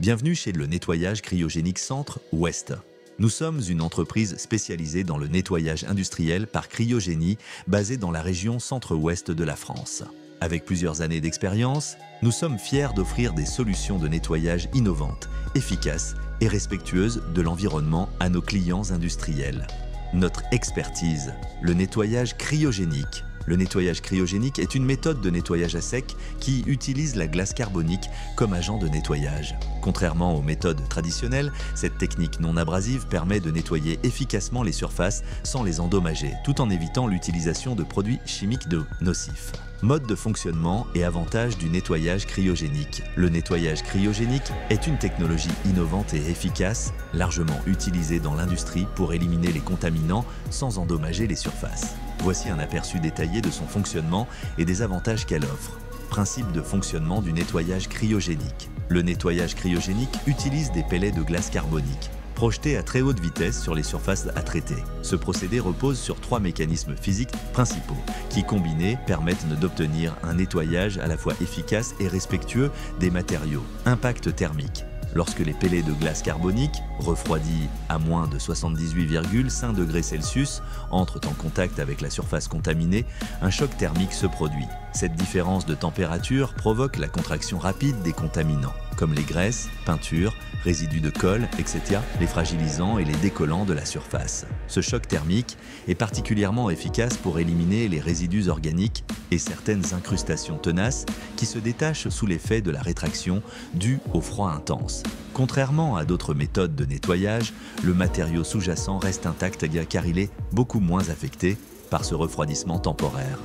Bienvenue chez le nettoyage cryogénique Centre Ouest. Nous sommes une entreprise spécialisée dans le nettoyage industriel par cryogénie basée dans la région centre-ouest de la France. Avec plusieurs années d'expérience, nous sommes fiers d'offrir des solutions de nettoyage innovantes, efficaces et respectueuses de l'environnement à nos clients industriels. Notre expertise, le nettoyage cryogénique. Le nettoyage cryogénique est une méthode de nettoyage à sec qui utilise la glace carbonique comme agent de nettoyage. Contrairement aux méthodes traditionnelles, cette technique non abrasive permet de nettoyer efficacement les surfaces sans les endommager, tout en évitant l'utilisation de produits chimiques nocifs. Mode de fonctionnement et avantages du nettoyage cryogénique. Le nettoyage cryogénique est une technologie innovante et efficace, largement utilisée dans l'industrie pour éliminer les contaminants sans endommager les surfaces. Voici un aperçu détaillé de son fonctionnement et des avantages qu'elle offre. Principe de fonctionnement du nettoyage cryogénique. Le nettoyage cryogénique utilise des pellets de glace carbonique projetés à très haute vitesse sur les surfaces à traiter. Ce procédé repose sur trois mécanismes physiques principaux qui, combinés, permettent d'obtenir un nettoyage à la fois efficace et respectueux des matériaux. Impact thermique. Lorsque les pellets de glace carbonique, refroidis à moins de 78,5 degrés Celsius, entrent en contact avec la surface contaminée, un choc thermique se produit. Cette différence de température provoque la contraction rapide des contaminants, comme les graisses, peintures, résidus de colle, etc., les fragilisants et les décollants de la surface. Ce choc thermique est particulièrement efficace pour éliminer les résidus organiques et certaines incrustations tenaces qui se détachent sous l'effet de la rétraction due au froid intense. Contrairement à d'autres méthodes de nettoyage, le matériau sous-jacent reste intact car il est beaucoup moins affecté par ce refroidissement temporaire.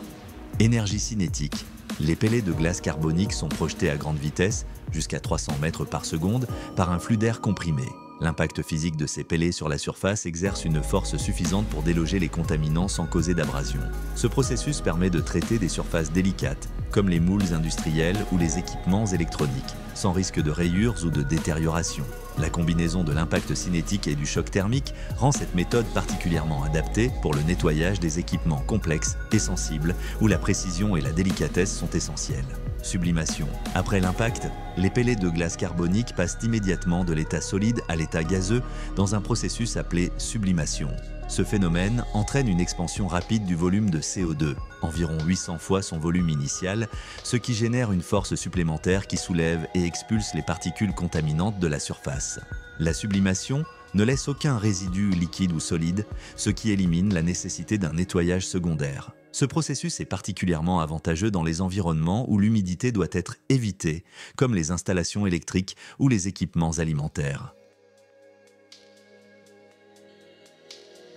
Énergie cinétique. Les pellets de glace carbonique sont projetés à grande vitesse, jusqu'à 300 mètres par seconde, par un flux d'air comprimé. L'impact physique de ces pellets sur la surface exerce une force suffisante pour déloger les contaminants sans causer d'abrasion. Ce processus permet de traiter des surfaces délicates, comme les moules industriels ou les équipements électroniques, sans risque de rayures ou de détérioration. La combinaison de l'impact cinétique et du choc thermique rend cette méthode particulièrement adaptée pour le nettoyage des équipements complexes et sensibles, où la précision et la délicatesse sont essentielles. Sublimation. Après l'impact, les pellets de glace carbonique passent immédiatement de l'état solide à l'état gazeux dans un processus appelé sublimation. Ce phénomène entraîne une expansion rapide du volume de CO2, environ 800 fois son volume initial, ce qui génère une force supplémentaire qui soulève et expulse les particules contaminantes de la surface. La sublimation ne laisse aucun résidu liquide ou solide, ce qui élimine la nécessité d'un nettoyage secondaire. Ce processus est particulièrement avantageux dans les environnements où l'humidité doit être évitée, comme les installations électriques ou les équipements alimentaires.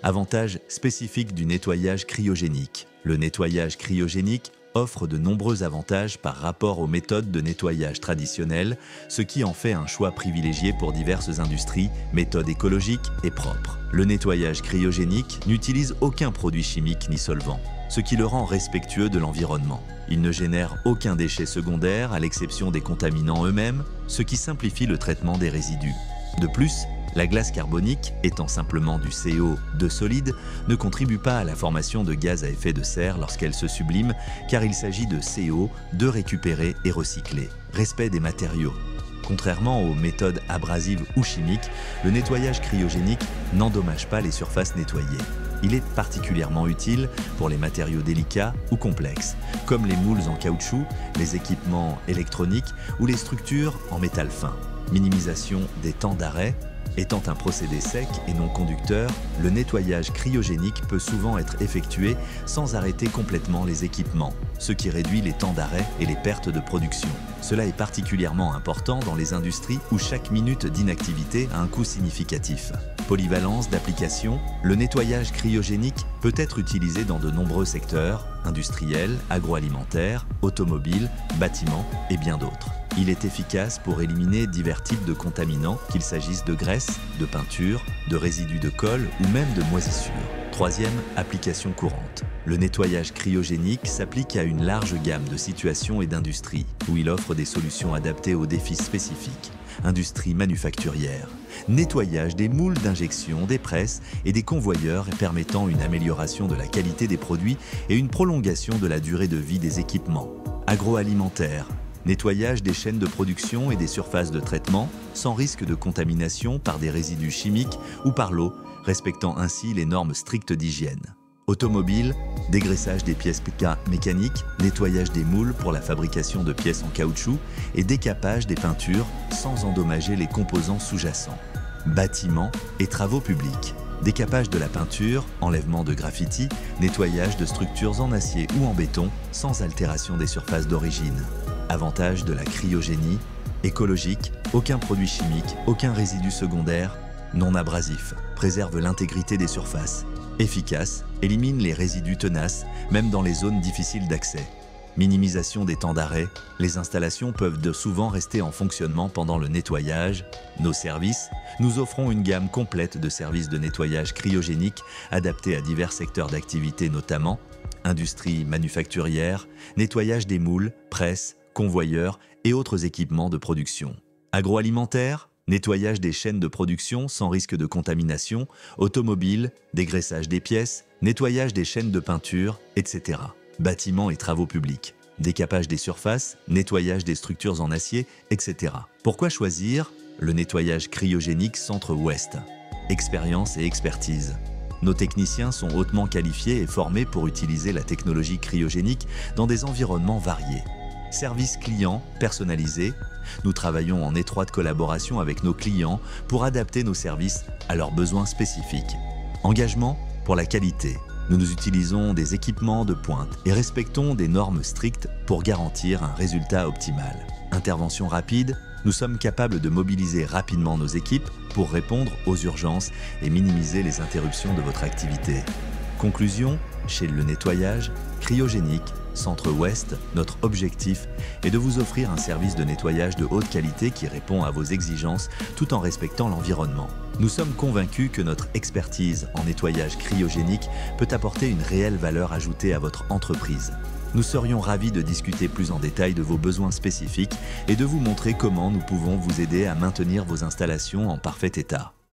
Avantages spécifiques du nettoyage cryogénique. Le nettoyage cryogénique offre de nombreux avantages par rapport aux méthodes de nettoyage traditionnelles, ce qui en fait un choix privilégié pour diverses industries, méthodes écologiques et propres. Le nettoyage cryogénique n'utilise aucun produit chimique ni solvant, ce qui le rend respectueux de l'environnement. Il ne génère aucun déchet secondaire à l'exception des contaminants eux-mêmes, ce qui simplifie le traitement des résidus. De plus, la glace carbonique, étant simplement du CO2 solide, ne contribue pas à la formation de gaz à effet de serre lorsqu'elle se sublime, car il s'agit de CO2 récupéré et recyclé. Respect des matériaux. Contrairement aux méthodes abrasives ou chimiques, le nettoyage cryogénique n'endommage pas les surfaces nettoyées. Il est particulièrement utile pour les matériaux délicats ou complexes, comme les moules en caoutchouc, les équipements électroniques ou les structures en métal fin. Minimisation des temps d'arrêt. Étant un procédé sec et non conducteur, le nettoyage cryogénique peut souvent être effectué sans arrêter complètement les équipements, ce qui réduit les temps d'arrêt et les pertes de production. Cela est particulièrement important dans les industries où chaque minute d'inactivité a un coût significatif. Polyvalence d'application, le nettoyage cryogénique peut être utilisé dans de nombreux secteurs, industriels, agroalimentaires, automobiles, bâtiments et bien d'autres. Il est efficace pour éliminer divers types de contaminants, qu'il s'agisse de graisse, de peinture, de résidus de colle ou même de moisissures. Troisième application courante. Le nettoyage cryogénique s'applique à une large gamme de situations et d'industries, où il offre des solutions adaptées aux défis spécifiques. Industrie manufacturière. Nettoyage des moules d'injection, des presses et des convoyeurs permettant une amélioration de la qualité des produits et une prolongation de la durée de vie des équipements. Agroalimentaire. nettoyage des chaînes de production et des surfaces de traitement, sans risque de contamination par des résidus chimiques ou par l'eau, respectant ainsi les normes strictes d'hygiène. Automobile, dégraissage des pièces mécaniques, nettoyage des moules pour la fabrication de pièces en caoutchouc et décapage des peintures sans endommager les composants sous-jacents. Bâtiments et travaux publics. Décapage de la peinture, enlèvement de graffiti, nettoyage de structures en acier ou en béton sans altération des surfaces d'origine. Avantage de la cryogénie, écologique, aucun produit chimique, aucun résidu secondaire, non abrasif, préserve l'intégrité des surfaces. Efficace, élimine les résidus tenaces, même dans les zones difficiles d'accès. Minimisation des temps d'arrêt, les installations peuvent souvent rester en fonctionnement pendant le nettoyage. Nos services, nous offrons une gamme complète de services de nettoyage cryogénique adaptés à divers secteurs d'activité, notamment industrie manufacturière, nettoyage des moules, presses, convoyeurs et autres équipements de production. Agroalimentaire, nettoyage des chaînes de production sans risque de contamination, automobile, dégraissage des pièces, nettoyage des chaînes de peinture, etc. Bâtiments et travaux publics, décapage des surfaces, nettoyage des structures en acier, etc. Pourquoi choisir le nettoyage cryogénique Centre-Ouest? Expérience et expertise. Nos techniciens sont hautement qualifiés et formés pour utiliser la technologie cryogénique dans des environnements variés. Service client personnalisé. Nous travaillons en étroite collaboration avec nos clients pour adapter nos services à leurs besoins spécifiques. Engagement pour la qualité. Nous utilisons des équipements de pointe et respectons des normes strictes pour garantir un résultat optimal. Intervention rapide. Nous sommes capables de mobiliser rapidement nos équipes pour répondre aux urgences et minimiser les interruptions de votre activité. Conclusion, chez le nettoyage cryogénique Centre-Ouest, notre objectif est de vous offrir un service de nettoyage de haute qualité qui répond à vos exigences tout en respectant l'environnement. Nous sommes convaincus que notre expertise en nettoyage cryogénique peut apporter une réelle valeur ajoutée à votre entreprise. Nous serions ravis de discuter plus en détail de vos besoins spécifiques et de vous montrer comment nous pouvons vous aider à maintenir vos installations en parfait état.